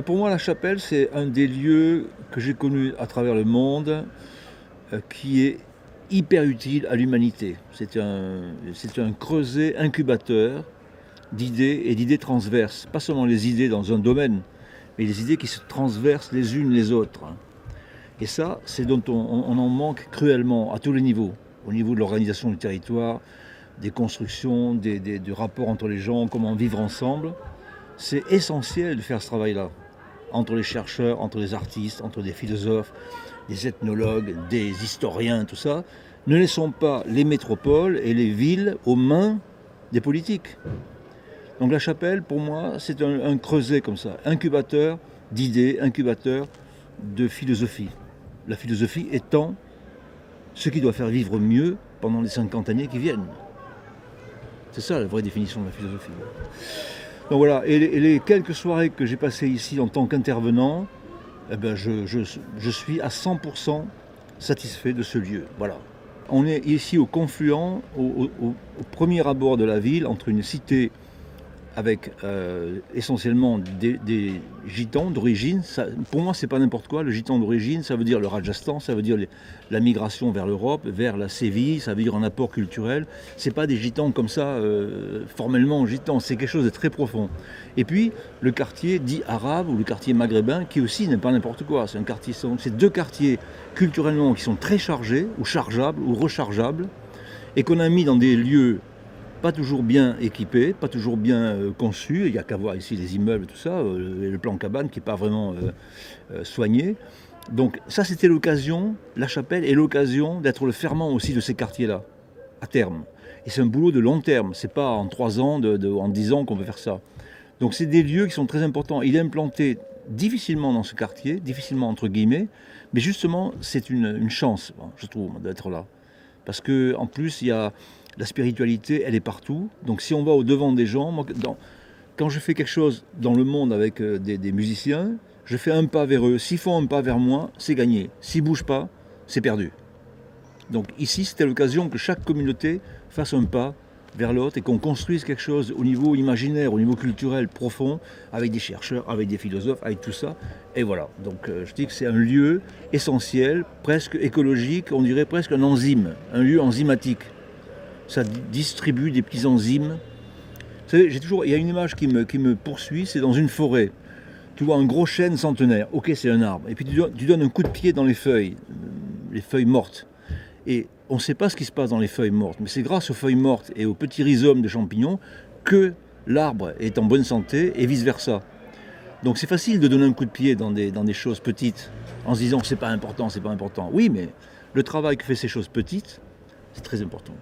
Pour moi, la chapelle, c'est un des lieux que j'ai connus à travers le monde qui est hyper utile à l'humanité. C'est un creuset incubateur d'idées et d'idées transverses. Pas seulement les idées dans un domaine, mais les idées qui se transversent les unes les autres. Et ça, c'est dont on en manque cruellement à tous les niveaux. Au niveau de l'organisation du territoire, des constructions, du rapport entre les gens, comment vivre ensemble. C'est essentiel de faire ce travail-là, entre les chercheurs, entre les artistes, entre des philosophes, des ethnologues, des historiens, tout ça. Ne laissons pas les métropoles et les villes aux mains des politiques. Donc la chapelle, pour moi, c'est un creuset comme ça, incubateur d'idées, incubateur de philosophie. La philosophie étant ce qui doit faire vivre mieux pendant les 50 années qui viennent. C'est ça la vraie définition de la philosophie. Donc voilà, et les quelques soirées que j'ai passées ici en tant qu'intervenant, eh ben je suis à 100% satisfait de ce lieu. Voilà. On est ici au confluent, au premier abord de la ville, entre une cité avec essentiellement des gitans d'origine. Pour moi, c'est pas n'importe quoi. Le gitan d'origine, ça veut dire le Rajasthan, ça veut dire la migration vers l'Europe, vers la Séville, ça veut dire un apport culturel. C'est pas des gitans comme ça, formellement gitans, c'est quelque chose de très profond. Et puis, le quartier dit arabe ou le quartier maghrébin, qui aussi n'est pas n'importe quoi. C'est deux quartiers culturellement qui sont très chargés, ou chargeables, ou rechargeables, et qu'on a mis dans des lieux pas toujours bien équipé, pas toujours bien conçu. Il n'y a qu'à voir ici les immeubles, tout ça, le plan cabane qui n'est pas vraiment soigné. Donc ça, c'était l'occasion, la chapelle est l'occasion d'être le ferment aussi de ces quartiers-là, à terme. Et c'est un boulot de long terme, c'est pas en 3 ans, en 10 ans qu'on peut faire ça. Donc c'est des lieux qui sont très importants. Il est implanté difficilement dans ce quartier, difficilement entre guillemets, mais justement, c'est une chance, je trouve, d'être là. Parce qu'en plus, il y a la spiritualité, elle est partout. Donc si on va au devant des gens, quand je fais quelque chose dans le monde avec des musiciens, je fais un pas vers eux. S'ils font un pas vers moi, c'est gagné. S'ils ne bougent pas, c'est perdu. Donc ici, c'était l'occasion que chaque communauté fasse un pas vers l'autre et qu'on construise quelque chose au niveau imaginaire, au niveau culturel profond, avec des chercheurs, avec des philosophes, avec tout ça. Et voilà, donc je dis que c'est un lieu essentiel, presque écologique, on dirait presque un enzyme, un lieu enzymatique. Ça distribue des petits enzymes. Vous savez, il y a une image qui me poursuit, c'est dans une forêt. Tu vois un gros chêne centenaire, ok c'est un arbre, et puis tu donnes un coup de pied dans les feuilles mortes. Et on ne sait pas ce qui se passe dans les feuilles mortes, mais c'est grâce aux feuilles mortes et aux petits rhizomes de champignons que l'arbre est en bonne santé et vice-versa. Donc c'est facile de donner un coup de pied dans des choses petites, en se disant que c'est pas important, c'est pas important. Oui, mais le travail que fait ces choses petites, c'est très important.